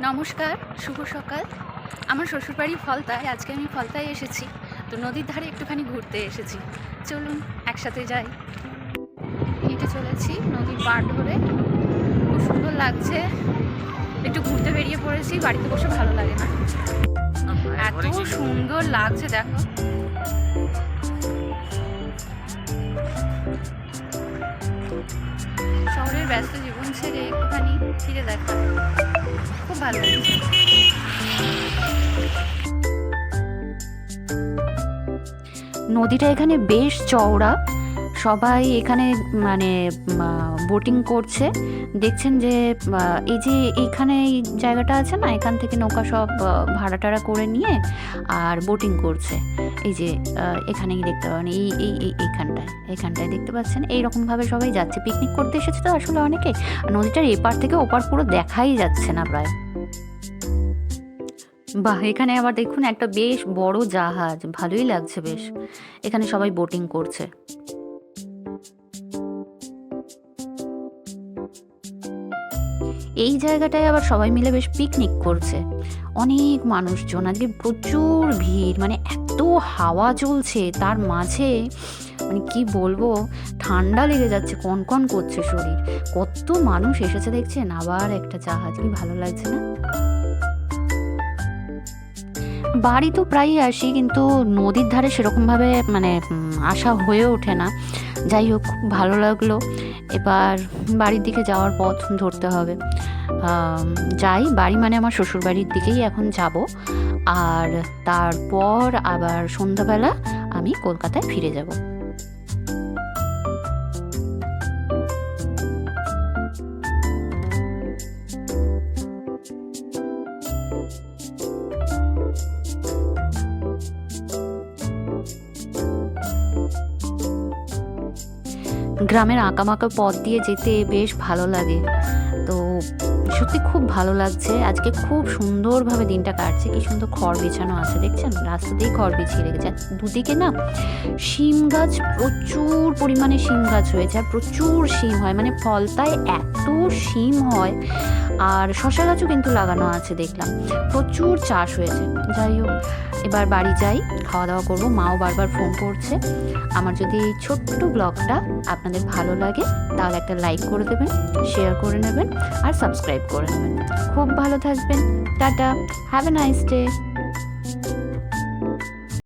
নমস্কার, শুভ সকাল। আমার শ্বশুরবাড়ি ফলতায়। আজকে আমি ফলতায় এসেছি, তো নদীর ধারে একটুখানি ঘুরতে এসেছি। চলুন একসাথে যাই। হেঁটে চলেছি নদীর পাড় ধরে, খুব সুন্দর লাগছে। একটু ঘুরতে বেরিয়ে পড়েছি, বাড়িতে বসে ভালো লাগে না, এত সুন্দর লাগছে দেখো। শহরের ব্যস্ত জীবন ছেড়ে একটুখানি ফিরে দেখা খুব ভালো লাগছে। নদীটা এখানে বেশ চওড়া, সবাই এখানে মানে বোটিং করছে। দেখছেন যে এই যে এইখানে এই জায়গাটা আছে না, এখান থেকে নৌকা সব ভাড়া টাড়া করে নিয়ে আর বোটিং করছে। এই যে এখানেই দেখতে পাবেন, এইখানটায় দেখতে পাচ্ছেন, এইরকমভাবে সবাই যাচ্ছে। পিকনিক করতে এসেছে তো আসলে অনেকে। নদীটার এপার থেকে ওপার পুরো দেখাই যাচ্ছে না প্রায়। বাহ, এখানে আবার দেখুন একটা বেশ বড় জাহাজ, ভালোই লাগছে বেশ। এখানে সবাই বোটিং করছে। এই জায়গাটায় আবার সবাই মিলে বেশ পিকনিক করছে। অনেক মানুষজন, আজকে প্রচুর ভিড়, মানে এত হাওয়া চলছে তার মাঝে, মানে কি বলবো, ঠান্ডা লেগে যাচ্ছে, কনকন করছে শরীর। কত মানুষ এসেছে দেখছেন, আবার একটা জাহাজ, কি ভালো লাগছে না। বাড়ি তো প্রায়ই আসি, কিন্তু নদীর ধারে সেরকমভাবে মানে আসা হয়ে ওঠে না। যাই হোক, খুব ভালো লাগলো। এবার বাড়ির দিকে যাওয়ার পথ ধরতে হবে। যাই, বাড়ি মানে আমার শ্বশুরবাড়ির দিকেই এখন যাব। আর তারপর আবার সন্ধ্যাবেলা আমি কলকাতায় ফিরে যাব। গ্রামের আঁকামাঁকা পথ দিয়ে যেতে বেশ ভালো লাগে। তো সত্যি খুব ভালো লাগছে। আজকে খুব সুন্দরভাবে দিনটা কাটছে। কি সুন্দর খড় বিছানো আছে দেখছেন, রাস্তা দিয়ে খড় বিছিয়ে রেখেছে। দুদিকে না শিম গাছ, প্রচুর পরিমাণে শিম গাছ হয়েছে, আর প্রচুর শিম হয়, মানে ফলতায় এত শিম হয়। আর শশা গাছও কিন্তু লাগানো আছে দেখলাম, প্রচুর চাষ হয়েছে। যাই হোক, এবার বাড়ি যাই, খাওয়া দাওয়া করবো। মাও বারবার ফোন করছে। আমার যদি এই ছোট্ট ব্লগটা আপনাদের ভালো লাগে তাহলে একটা লাইক করে দেবেন, শেয়ার করে নেবেন আর সাবস্ক্রাইব করে নেবেন। খুব ভালো থাকবেন। Tata, have a nice day.